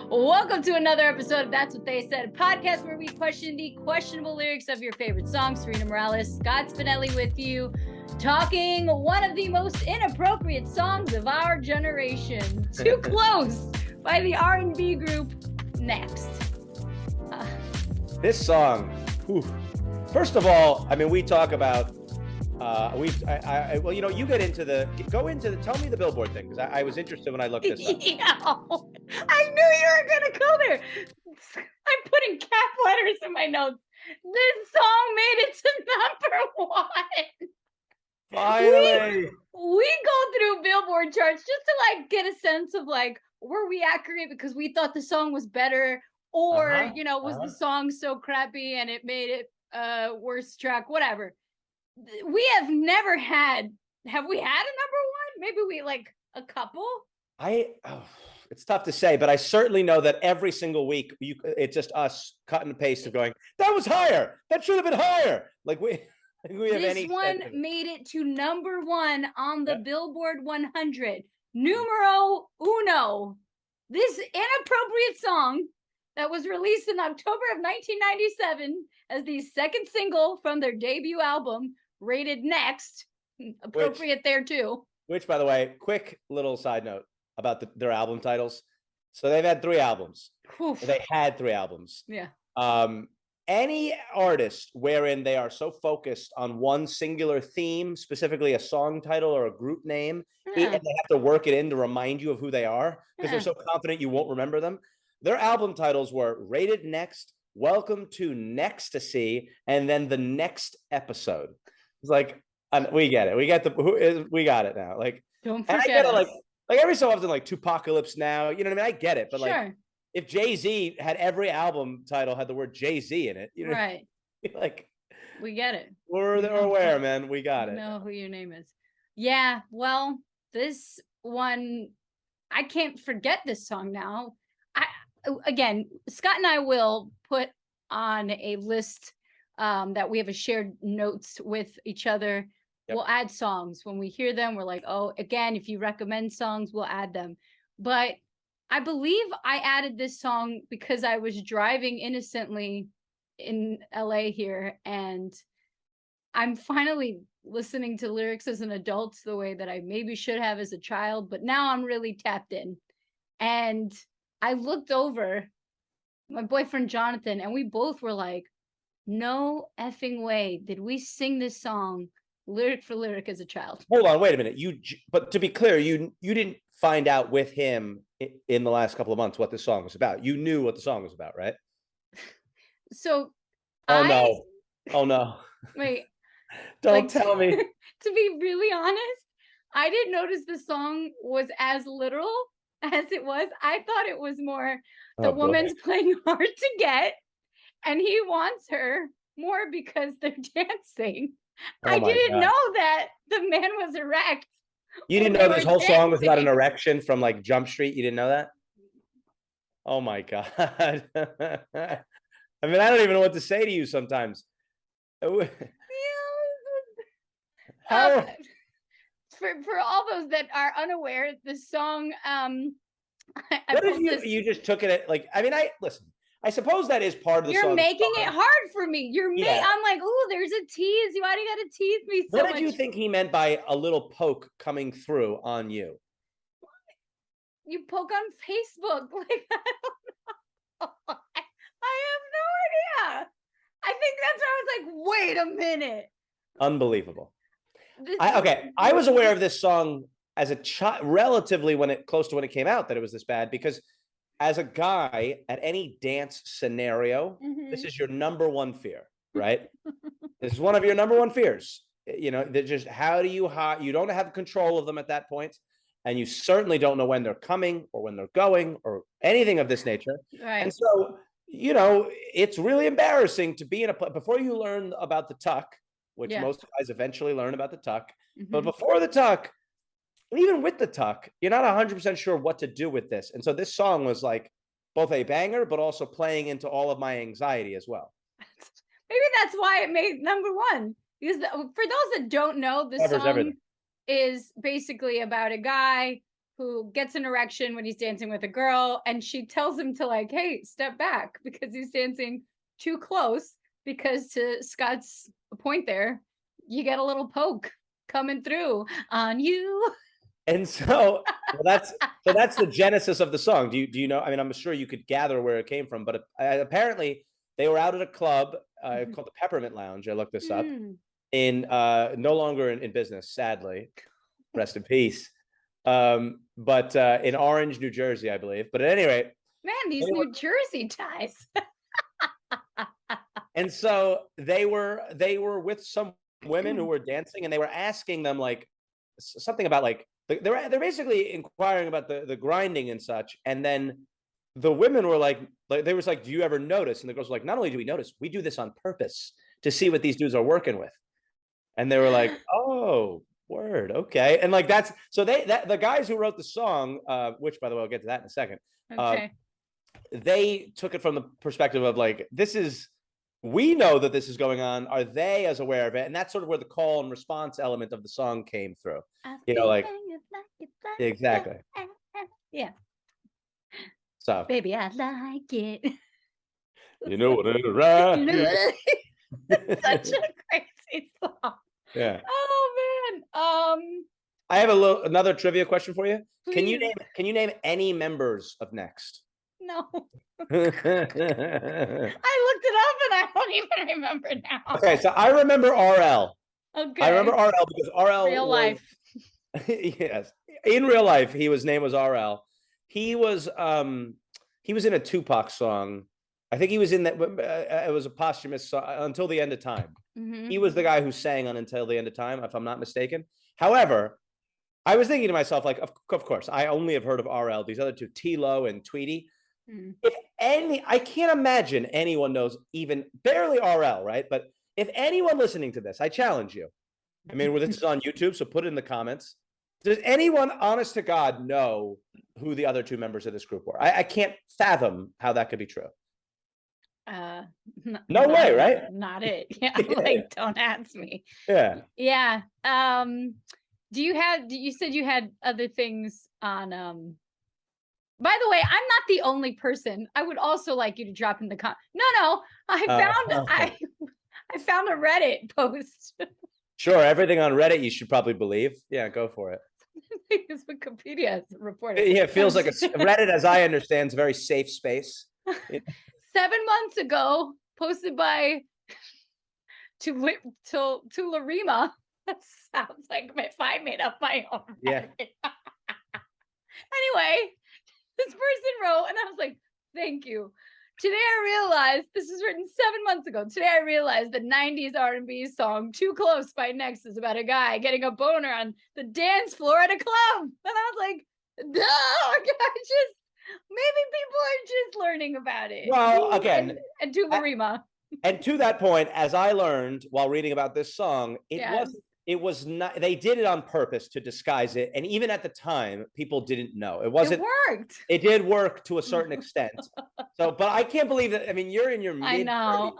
Welcome to another episode of That's What They Said, a podcast where we question the questionable lyrics of your favorite songs. Sarina Morales, Scott Spinelli with you, talking one of the most inappropriate songs of our generation, Too Close by the R&B group Next. This song, first of all, I mean, we talk about, well, you know, you tell me the Billboard thing, because I was interested when I looked this up. Yeah, I knew you were going to go there. I'm putting cap letters in my notes. This song made it to #1. Finally. We go through Billboard charts just to get a sense of were we accurate because we thought the song was better, or was the song so crappy and it made it worse track, whatever. We have never had. Have we had a #1? Maybe we a couple. It's tough to say, but I certainly know that every single week it's just us cutting and pasting, going, that was higher. That should have been higher. We have this one made it to #1 on the Billboard 100. Numero uno. This inappropriate song that was released in October of 1997 as the second single from their debut album, rated Next. Appropriate there too. Which, by the way, quick little side note about their album titles. So they've had 3 albums. Oof. They had 3 albums. Yeah. Any artist wherein they are so focused on one singular theme, specifically a song title or a group name, and they have to work it in to remind you of who they are because they're so confident you won't remember them. Their album titles were Rated Next, Welcome to Nextasy, and then The Next Episode. It's we get it. We got it now. Don't forget. And I get it, every so often, Tupacalypse Now. You know what I mean? I get it, but sure. If Jay-Z had every album title had the word Jay-Z in it, right? We get it. We're aware, man. We got it. Know who your name is. Yeah. Well, this one, I can't forget this song now. Again, Scott and I will put on a list that we have a shared notes with each other. Yep. We'll add songs when we hear them. We're like, oh, again, if you recommend songs, we'll add them. But I believe I added this song because I was driving innocently in LA here, and I'm finally listening to lyrics as an adult the way that I maybe should have as a child, but now I'm really tapped in. And I looked over my boyfriend Jonathan, and we both were like, no effing way did we sing this song lyric for lyric as a child. Hold on, wait a minute. But to be clear, you didn't find out with him in the last couple of months what this song was about. You knew what the song was about, right? So Oh no. Wait. Don't tell me. To be really honest, I didn't notice the song was as literal as it was. I thought it was more the woman's playing hard to get, and he wants her more because they're dancing. I didn't know that the man was erect. You didn't know this whole song was about an erection from Jump Street? You didn't know that? Oh my God. I mean, I don't even know what to say to you sometimes. For all those that are unaware, the song you just took it listen. I suppose that is part of the song. You're making it hard for me. I'm like, oh, there's a tease. Why do you got to tease me so much? What did you think he meant by a little poke coming through on you? You poke on Facebook. I don't know. I have no idea. I think that's why I was like, wait a minute. Unbelievable. I was aware of this song as a child, relatively close to when it came out, that it was this bad, because as a guy at any dance scenario, this is your #1 fear, right? This is one of your #1 fears. They're just, you don't have control of them at that point, and you certainly don't know when they're coming or when they're going or anything of this nature. Right. And so, it's really embarrassing to be in a place before you learn about the tuck, which most guys eventually learn about the tuck. But before the tuck, even with the tuck, you're not 100% sure what to do with this. And so this song was both a banger, but also playing into all of my anxiety as well. Maybe that's why it made #1. Because for those that don't know, the song is basically about a guy who gets an erection when he's dancing with a girl, and she tells him to like, hey, step back because he's dancing too close, because to Scott's point there, you get a little poke coming through on you. And so that's the genesis of the song. Do you know? I mean, I'm sure you could gather where it came from, but apparently they were out at a club called the Peppermint Lounge. I looked this up in no longer in business, sadly. Rest in peace. But in Orange, New Jersey, I believe. But at any rate, man, these New Jersey ties. And so they were with some women who were dancing, and they were asking them like something about like they're basically inquiring about the grinding and such. And then the women were like they was like, do you ever notice? And the girls were like, not only do we notice, we do this on purpose to see what these dudes are working with. And they were like, oh, word, okay. And like that's so the guys who wrote the song, which by the way, I'll get to that in a second. Okay. They took it from the perspective of like, we know that this is going on. Are they as aware of it? And that's sort of where the call and response element of the song came through. Like exactly. Yeah. So baby, I like it. You know what it right. Such a crazy song. Yeah. Oh man. I have another trivia question for you. Please. Can you name any members of Next? No. I looked it up and I don't even remember now. Okay, so I remember RL. Okay. I remember RL because RL real life. Yes. In real life, his name was RL. He was in a Tupac song. I think he was in that. It was a posthumous song, Until the End of Time. Mm-hmm. He was the guy who sang on Until the End of Time, if I'm not mistaken. However, I was thinking to myself, like, of course, I only have heard of RL. These other two, T-Lo and Tweety. If I can't imagine anyone knows even barely RL, right? But if anyone listening to this, I challenge you. I mean, this is on YouTube, so put it in the comments. Does anyone, honest to God, know who the other two members of this group were? I can't fathom how that could be true. No way, right? Not it. Yeah, like don't ask me. Yeah. Yeah. You said you had other things on by the way, I'm not the only person. I would also like you to drop in the No, I found a Reddit post. Sure, everything on Reddit you should probably believe. Yeah, go for it. Because Wikipedia has reported. Yeah, it feels like Reddit, as I understand, is a very safe space. 7 months ago, posted by Tularima. That sounds like if I made up my own. Yeah. Anyway, this person wrote, and I was like, thank you. Today I realized, this was written 7 months ago. Today I realized the 90s R&B song Too Close by Next is about a guy getting a boner on the dance floor at a club. And I was like, maybe people are just learning about it. Well, again. And Tularima. And to that point, as I learned while reading about this song, it was not, they did it on purpose to disguise it. And even at the time, people didn't know. It worked. It did work to a certain extent. So, but I can't believe that. I mean, you're in your mid. I know.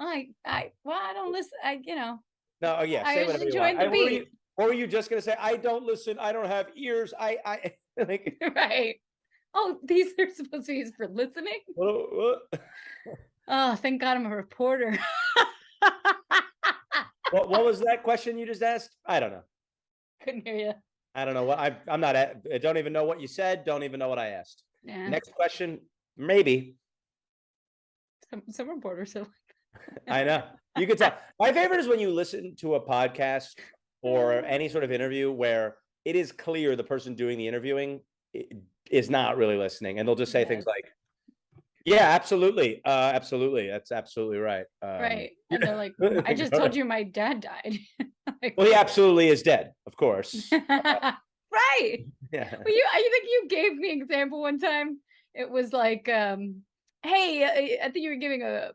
I don't listen. No, yeah. I just joined the beat. Or were you just going to say, I don't listen. I don't have ears. I like, right. Oh, these are supposed to be used for listening. What? Oh, thank God I'm a reporter. What was that question you just asked? I don't know. Couldn't hear you. I don't know what I don't even know what you said. Don't even know what I asked. Yeah. Next question, maybe. Some reporters are. I know. You could tell. My favorite is when you listen to a podcast or any sort of interview where it is clear the person doing the interviewing is not really listening, and they'll just say things like, yeah, absolutely. Absolutely. That's absolutely right. Right. And they're like, I just told you my dad died. Like, well, he absolutely is dead, of course. Right. Yeah. Well, I think you gave me an example one time. It was like, hey, I think you were giving an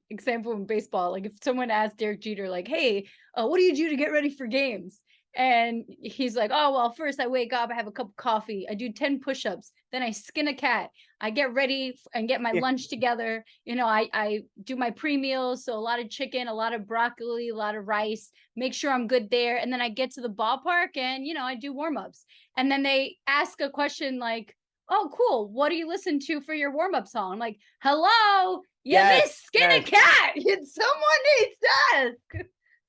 example in baseball. Like if someone asked Derek Jeter, like, hey, what do you do to get ready for games? And he's like, oh, well, first I wake up, I have a cup of coffee, I do 10 push-ups, then I skin a cat, I get ready and get my lunch together. You know, I do my pre-meals, so a lot of chicken, a lot of broccoli, a lot of rice, make sure I'm good there. And then I get to the ballpark and, you know, I do warm-ups. And then they ask a question like, oh, cool, what do you listen to for your warm-up song? I'm like, hello, you miss skin a cat. Someone needs to ask.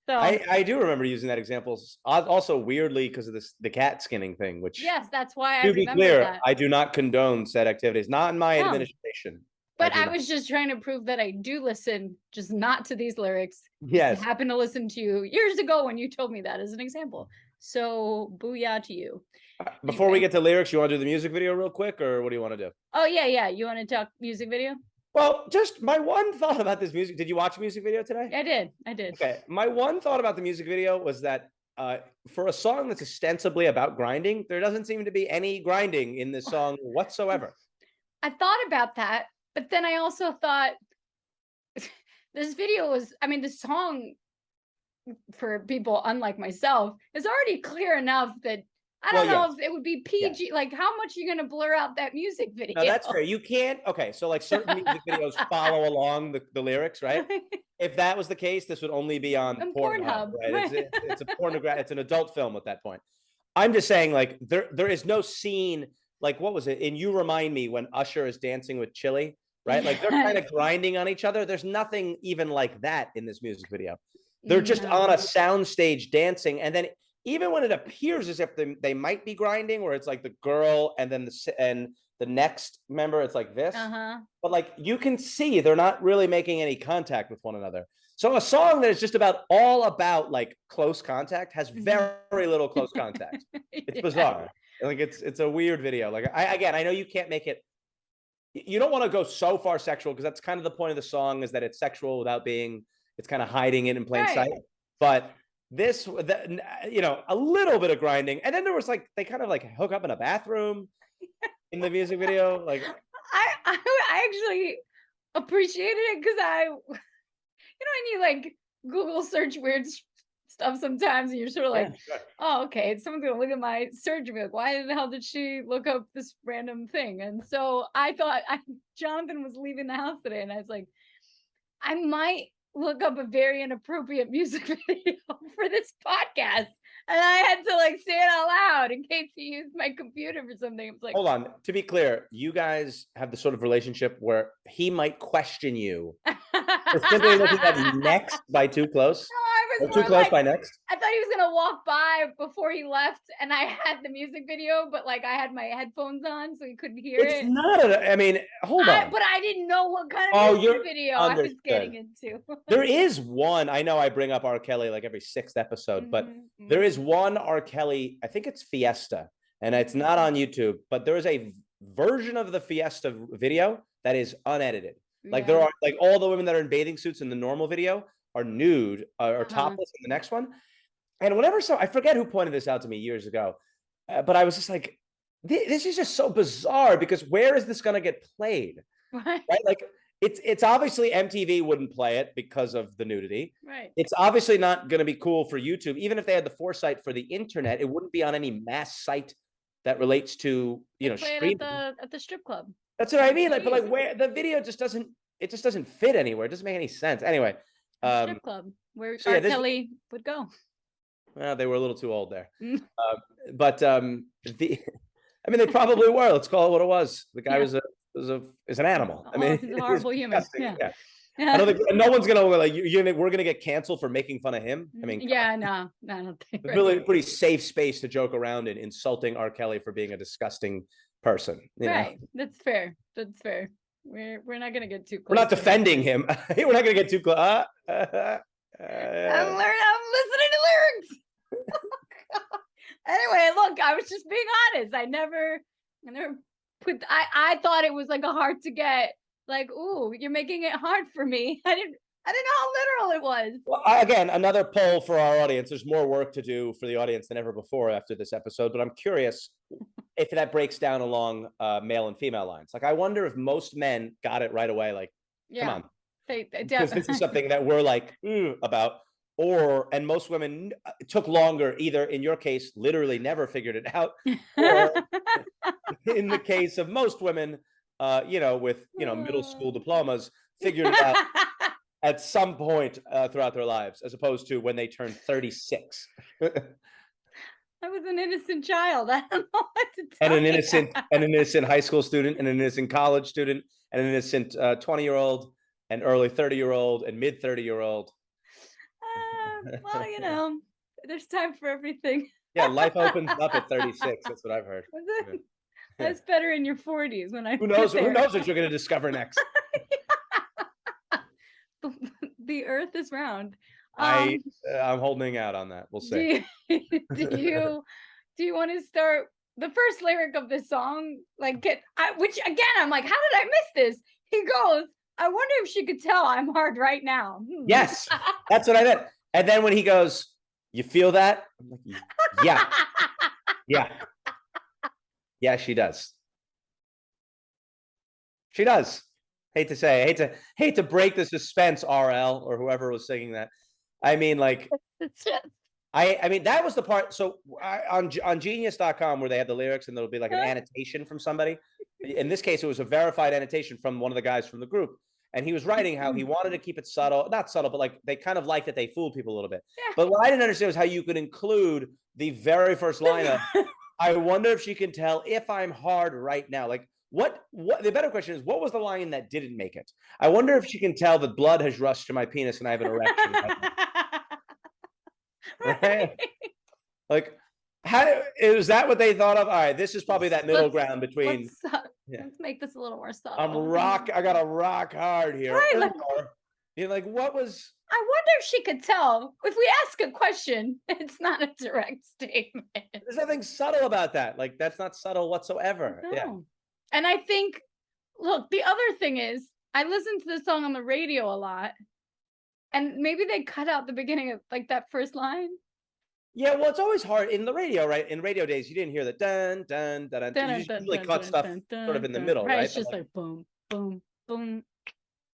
So I do remember using that example. Also, weirdly, because of the cat skinning thing. Which, yes, that's why I to be remember clear, that. I do not condone said activities. Not in my administration. But I was just trying to prove that I do listen, just not to these lyrics. Yes. I happened to listen to you years ago when you told me that as an example. So booyah to you. Before we get to lyrics, you want to do the music video real quick, or what do you want to do? Oh, yeah. You want to talk music video? Well, just my one thought about this music. Did you watch a music video today? I did. Okay. My one thought about the music video was that for a song that's ostensibly about grinding, there doesn't seem to be any grinding in this song whatsoever. I thought about that, but then I also thought this video was, I mean, the song for people unlike myself is already clear enough that I don't know if it would be PG. Like, how much are you going to blur out that music video? No, that's fair. You can't. Okay, so like certain music videos follow along the lyrics, right? If that was the case, this would only be on Pornhub, right? It's a pornographic. It's an adult film at that point. I'm just saying, like, there is no scene. Like, what was it? And You Remind Me, when Usher is dancing with Chili, right? Like, they're kind of grinding on each other. There's nothing even like that in this music video. They're just on a soundstage dancing, and then even when it appears as if they might be grinding, where it's like the girl and then the next member, it's like this. But like, you can see they're not really making any contact with one another. So a song that is just all about like close contact has very little close contact. It's bizarre. Like, it's a weird video. Like, I know you can't make it. You don't want to go so far sexual, because that's kind of the point of the song, is that it's sexual without being. It's kind of hiding it in plain sight. But this, you know, a little bit of grinding, and then there was like, they kind of like hook up in a bathroom in the music video. Like, I actually appreciated it, because you know, when you like Google search weird stuff sometimes, and you're sort of like, oh, okay, someone's gonna look at my search and be like, why the hell did she look up this random thing? And so I thought Jonathan was leaving the house today, and I was like, I might look up a very inappropriate music video for this podcast, and I had to like say it out loud in case he used my computer for something. It was like, hold on, to be clear, you guys have the sort of relationship where he might question you for simply looking at Next by Too Close. No, I was Too Close like, by Next. I thought he was gonna walk by before he left, and I had the music video, but like I had my headphones on, so he couldn't hear it. It's not I mean, hold on. But I didn't know what kind of music video I was getting into. There is one. I know I bring up R. Kelly like every 6th episode, but there is one R. Kelly. I think it's Fiesta, and it's not on YouTube. But there is a version of the Fiesta video that is unedited. Like, there are like all the women that are in bathing suits in the normal video are nude or topless in the next one. And whenever I forget who pointed this out to me years ago, but I was just like, this is just so bizarre, because where is this going to get played? Right? Like, it's obviously MTV wouldn't play it because of the nudity. Right. It's obviously not going to be cool for YouTube. Even if they had the foresight for the internet, it wouldn't be on any mass site that relates to, you know, streaming. At the strip club. That's what I mean. Like, but like, where the video just doesn't fit anywhere. It doesn't make any sense. Anyway, strip club where R. Kelly would go. Well, they were a little too old there. But I mean, they probably were. Let's call it what it was. The guy is an animal. I mean, he's a horrible human. Yeah. I don't think no one's gonna like we're gonna get canceled for making fun of him. I mean, no, I don't think. It's really a pretty safe space to joke around in, insulting R. Kelly for being a disgusting person. Right. That's fair. We're not gonna get too close. We're not defending him. We're not gonna get too close. I'm listening to lyrics. Anyway, look, I was just being honest. I never put. I thought it was like a hard to get. Like, ooh, you're making it hard for me. I didn't know how literal it was. Well, again, another poll for our audience. There's more work to do for the audience than ever before after this episode, but I'm curious if that breaks down along male and female lines. Like, I wonder if most men got it right away. Like, come on. Because this is something that we're like about. and most women took longer, either in your case, literally never figured it out, or in the case of most women, with, middle school diplomas, figured it out at some point throughout their lives, as opposed to when they turned 36. I was an innocent child. I don't know what to And tell an innocent, you. and an innocent high school student, and an innocent college student, and an innocent 20-year-old, and early 30-year-old, and mid 30-year-old. Well, there's time for everything. Yeah, life opens up at 36. That's what I've heard. Yeah. That's better in your 40s when I Who knows? get Who there. knows what you're going to discover next? The earth is round. I'm holding out on that. We'll see. Do you want to start the first lyric of this song? Which again, I'm like, how did I miss this? He goes, I wonder if she could tell I'm hard right now. Yes, that's what I meant. And then when he goes, you feel that? I'm like, yeah. Yeah. Yeah, she does. She does. Hate to say, hate to break the suspense, RL, or whoever was singing that. I mean, like, It's just... I mean, that was the part. So on genius.com, where they have the lyrics and there'll be like an annotation from somebody. In this case, it was a verified annotation from one of the guys from the group. And he was writing how he wanted to keep it subtle, not subtle, but like they kind of liked that they fooled people a little bit. Yeah. But what I didn't understand was how you could include the very first line of, I wonder if she can tell if I'm hard right now. Like, what the better question is, what was the line that didn't make it? I wonder if she can tell that blood has rushed to my penis and I have an erection. Right? Like, how is that what they thought of? All right, this is probably that middle ground between. Let's make this a little more subtle. I got to rock hard here. Right, You're like, what was? I wonder if she could tell. If we ask a question, it's not a direct statement. There's nothing subtle about that. Like, that's not subtle whatsoever. No. Yeah. And I think, look, the other thing is, I listen to this song on the radio a lot, and maybe they cut out the beginning of like that first line. Yeah, well, it's always hard in the radio, right? In radio days, you didn't hear the dun dun dun dun. You usually cut stuff sort of in the middle, right? It's just like boom, boom, boom,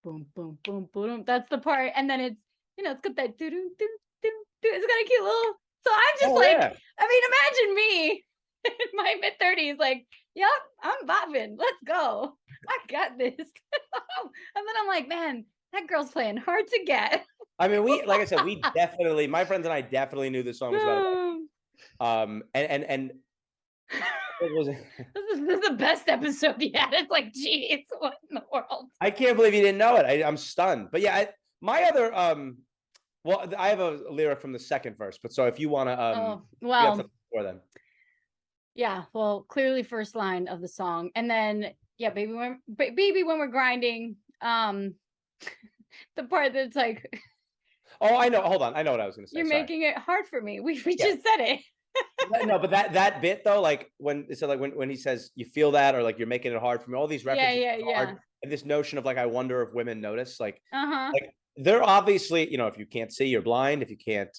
boom, boom, boom, boom. That's the part, and then it's it's got that do do do do do. It's got a cute little. So I'm just yeah. I mean, imagine me in my mid-30s, like, yep, I'm bobbing. Let's go. I got this. And then I'm like, man, that girl's playing hard to get. I mean, like I said, we definitely, my friends and I definitely knew this song was about it. And what was it? This is the best episode yet. It's like, geez, what in the world? I can't believe you didn't know it. I'm stunned. But yeah, my other well, I have a lyric from the second verse, but so if you want to for them. Yeah, well, clearly first line of the song. And then baby when we're grinding, the part that's like, oh, I know. Hold on. I know what I was going to say. You're making it hard for me. We just said it. No, but that bit though, like when he says you feel that, or like you're making it hard for me, all these references yeah. And this notion of like, I wonder if women notice, like they're obviously, if you can't see, you're blind. If you can't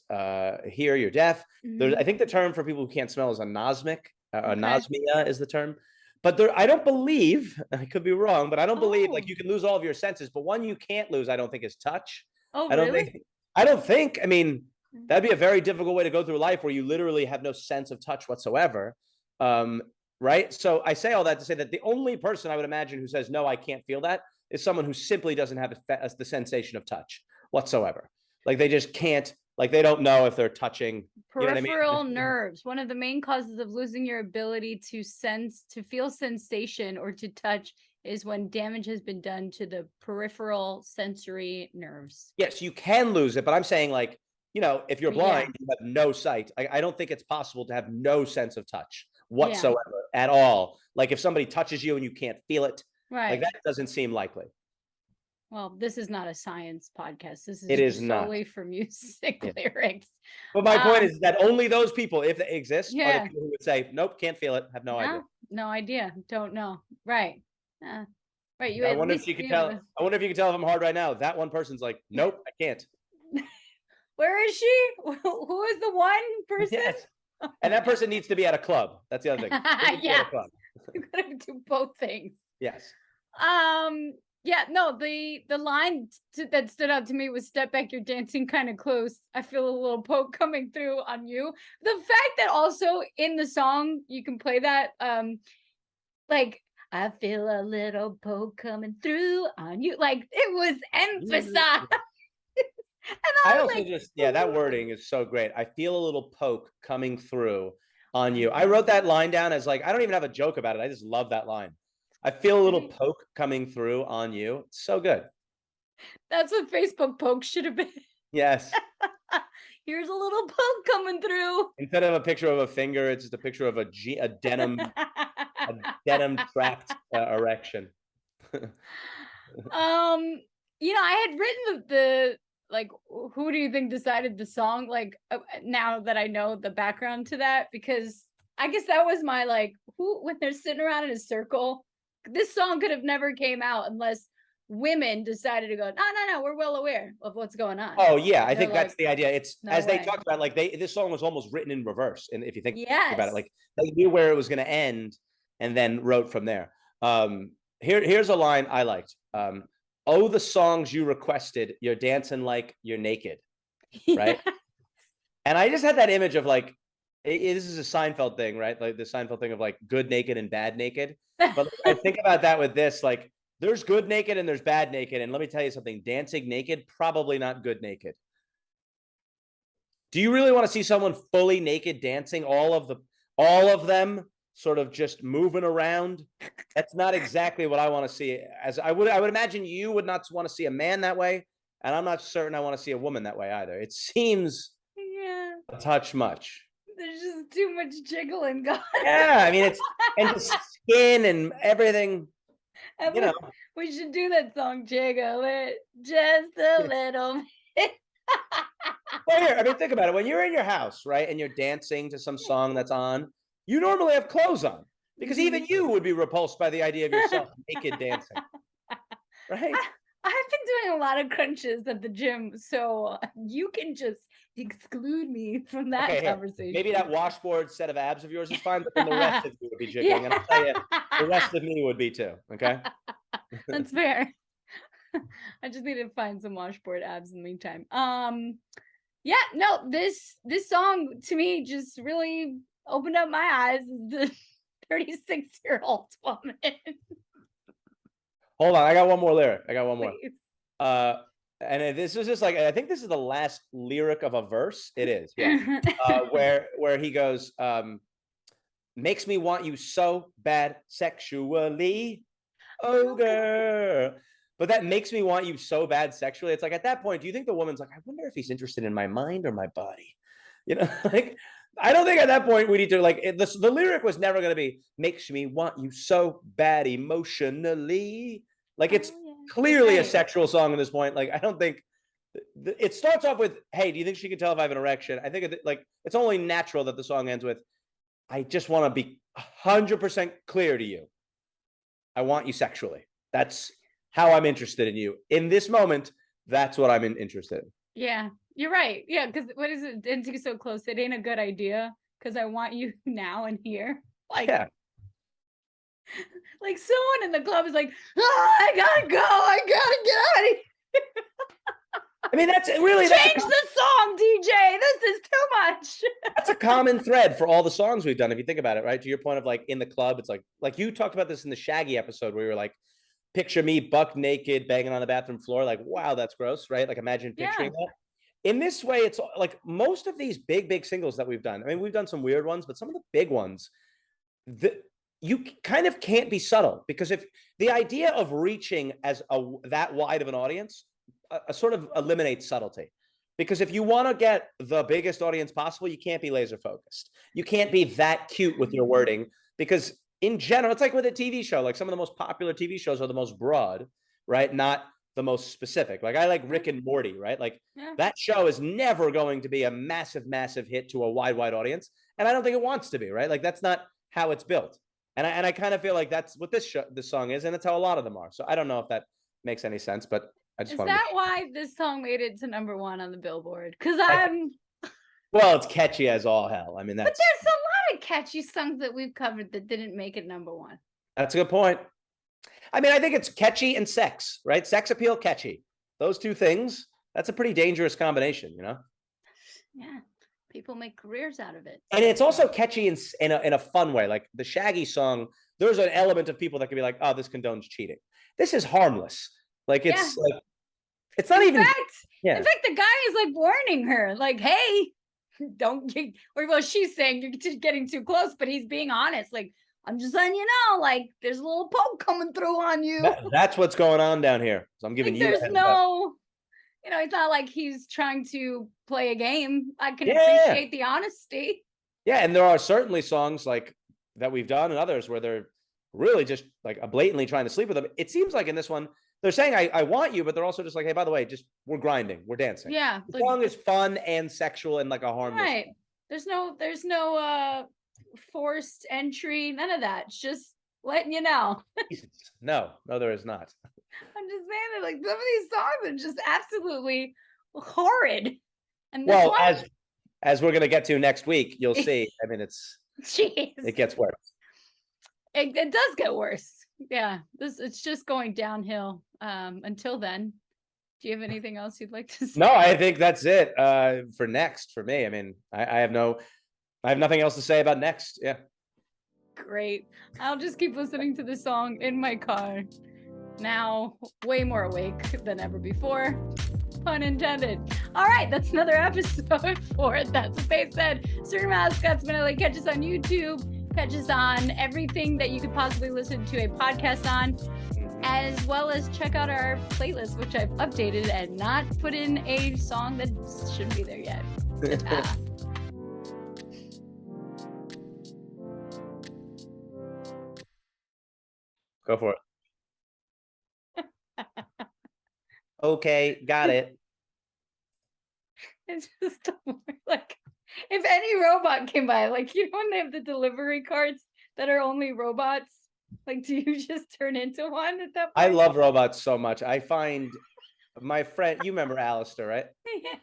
hear, you're deaf. I think the term for people who can't smell is anosmic. Anosmia is the term. But I don't believe, I could be wrong, but I don't believe like you can lose all of your senses. But one you can't lose, I don't think, is touch. Oh, really? I don't think. I mean, that'd be a very difficult way to go through life where you literally have no sense of touch whatsoever. Right? So I say all that to say that the only person I would imagine who says, no, I can't feel that is someone who simply doesn't have the sensation of touch whatsoever. Like they just can't, like they don't know if they're touching. Peripheral nerves. One of the main causes of losing your ability to feel sensation or to touch is when damage has been done to the peripheral sensory nerves. Yes, you can lose it, but I'm saying like, if you're blind, you have no sight. I don't think it's possible to have no sense of touch whatsoever at all. Like if somebody touches you and you can't feel it, like that doesn't seem likely. Well, this is not a science podcast. This is solely for music lyrics. But my point is that only those people, if they exist, are the people who would say, nope, can't feel it, have no idea. No idea. Don't know. Right. Right. I wonder if you could tell. I wonder if you could tell if I'm hard right now. That one person's like, nope, I can't. Where is she? Who is the one person? Yes. And that person needs to be at a club. That's the other thing. Yeah. You gotta do both things. Yes. Yeah, no, the line that stood out to me was "Step back, you're dancing kind of close. I feel a little poke coming through on you." The fact that also in the song you can play that, like I feel a little poke coming through on you, like it was emphasized. And I I was also like, just, yeah, that wording is so great. I feel a little poke coming through on you. I wrote that line down as like, I don't even have a joke about it. I just love that line. I feel a little poke coming through on you. It's so good. That's what Facebook poke should have been. Yes. Here's a little poke coming through. Instead of a picture of a finger, it's just a picture of a denim trapped erection. I had written the like, who do you think decided the song? Like, now that I know the background to that, because I guess that was my like, who when they're sitting around in a circle, this song could have never came out unless women decided to go, no, we're well aware of what's going on. Oh yeah, I And they're think that's like, the idea. It's no as they way. talked about, like this song was almost written in reverse. And if you think about it, Yes. like they knew where it was going to end and then wrote from there. Here's a line I liked. Oh, the songs you requested, you're dancing like you're naked, right? And I just had that image of like, this is a Seinfeld thing, right? Like the Seinfeld thing of like good naked and bad naked. But I think about that with this, like there's good naked and there's bad naked. And let me tell you something, dancing naked, probably not good naked. Do you really want to see someone fully naked dancing, all of them sort of just moving around? That's not exactly what I want to see. As I would imagine you would not want to see a man that way, and I'm not certain I want to see a woman that way either. It seems a touch much. There's just too much jiggling going. Yeah, I mean and the skin and everything. And we should do that song, Jiggle It, just a little bit. Well, here, I mean, think about it. When you're in your house, right, and you're dancing to some song that's on, you normally have clothes on because even you would be repulsed by the idea of yourself naked dancing, right? I've been doing a lot of crunches at the gym, so you can just exclude me from that conversation. Maybe that washboard set of abs of yours is fine, but then the rest of you would be jiggling, and I'll tell you, the rest of me would be too. Okay, that's fair. I just need to find some washboard abs in the meantime. Yeah, no, this song to me just really opened up my eyes as the 36-year-old woman. Hold on, I got one more lyric. And this is just like, I think this is the last lyric of a verse. It is, yeah. Where he goes, makes me want you so bad sexually. Oh, girl. But that makes me want you so bad sexually. It's like at that point, do you think the woman's like, I wonder if he's interested in my mind or my body? You know, like I don't think at that point we need to like the lyric was never going to be makes me want you so bad emotionally. Like it's clearly a sexual song at this point. Like I don't think it starts off with, hey, do you think she can tell if I have an erection? I think it's only natural that the song ends with, I just want to be 100% clear to you. I want you sexually. That's how I'm interested in you. In this moment, that's what I'm interested in. Yeah, you're right. Yeah, because what is it? Dancing so close, it ain't a good idea because I want you now and here. Like, yeah. Like someone in the club is like, oh, I gotta go. I gotta get out of here. I mean, that's really change the song, DJ. This is too much. That's a common thread for all the songs we've done. If you think about it, right? To your point of like in the club, it's like you talked about this in the Shaggy episode where you were like, picture me buck naked, banging on the bathroom floor. Like, wow, that's gross, right? Like, imagine picturing that. In this way, it's like most of these big singles that we've done. I mean, we've done some weird ones, but some of the big ones, you kind of can't be subtle because if the idea of reaching as that wide of an audience sort of eliminates subtlety. Because if you want to get the biggest audience possible, you can't be laser focused. You can't be that cute with your wording because in general, it's like with a TV show, like some of the most popular TV shows are the most broad, right? Not the most specific. Like I like Rick and Morty, right? Like that show is never going to be a massive hit to a wide audience. And I don't think it wants to be, right? Like that's not how it's built. And I kind of feel like that's what this song is. And that's how a lot of them are. So I don't know if that makes any sense, but I just want to. Is that why this song made it to #1 on the Billboard? Because well, it's catchy as all hell. I mean, that's. But there's a lot of catchy songs that we've covered that didn't make it #1. That's a good point. I mean, I think it's catchy and sex, right? Sex appeal, catchy. Those two things, that's a pretty dangerous combination, you know? Yeah. People make careers out of it. And it's also catchy in a fun way. Like the Shaggy song, there's an element of people that can be like, oh, this condones cheating. This is harmless. Like it's like, it's not even. In fact, the guy is like warning her, like, hey, don't get, or well, she's saying you're getting too close, but he's being honest. Like, I'm just letting you know, like, there's a little poke coming through on you. That's what's going on down here. So I'm giving like, you. There's no, you know, it's not like he's trying to play a game. I can appreciate the honesty. Yeah, and there are certainly songs like that we've done and others where they're really just like blatantly trying to sleep with them. It seems like in this one, they're saying, I want you, but they're also just like, hey, by the way, just we're grinding, we're dancing. Yeah. The song is fun and sexual and like a harmless. Right. There's no forced entry, none of that. It's just letting you know. No, there is not. I'm just saying that like some of these songs are just absolutely horrid. And well, as we're gonna get to next week, you'll see. I mean, it gets worse. It does get worse. Yeah, it's just going downhill. Until then, do you have anything else you'd like to say? No, I think that's it for next for me. I mean, I have nothing else to say about next. Yeah. Great. I'll just keep listening to the song in my car. Now, way more awake than ever before. Pun intended. All right, that's another episode for That's What They Said. Sarina&Scott, Spinelli. Catch us on YouTube. Catch us on everything that you could possibly listen to a podcast on, as well as check out our playlist, which I've updated and not put in a song that shouldn't be there yet. Go for it. Okay, got it. It's just like, if any robot came by, like, you know, when they have the delivery carts that are only robots, like, do you just turn into one at that point? I love robots so much. I find my friend, you remember Alistair, right?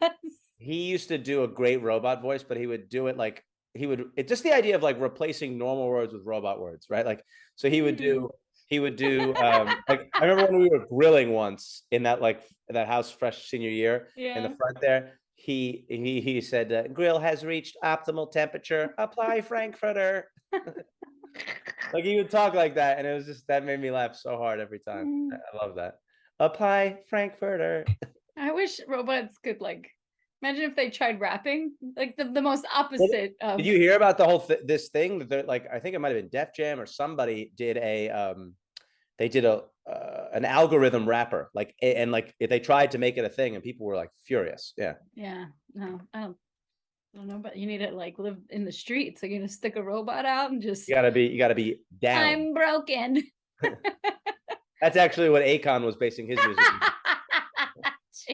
Yes. He used to do a great robot voice, but he would do it like it's just the idea of like replacing normal words with robot words, right? Like, so he would do like, I remember when we were grilling once in that House Fresh senior year in the front there, he said, grill has reached optimal temperature, apply Frankfurter. Like he would talk like that, and it was just, that made me laugh so hard every time. I love that. Apply Frankfurter. I wish robots could, like, imagine if they tried rapping, like the most opposite of. Did you hear about the whole this thing that they're like, I think it might have been Def Jam or somebody did an algorithm rapper, like, and like they tried to make it a thing and people were like furious. Yeah. No, I don't know, but you need to like live in the streets. You're gonna stick a robot out and just you gotta be down. I'm broken. That's actually what Akon was basing his music on.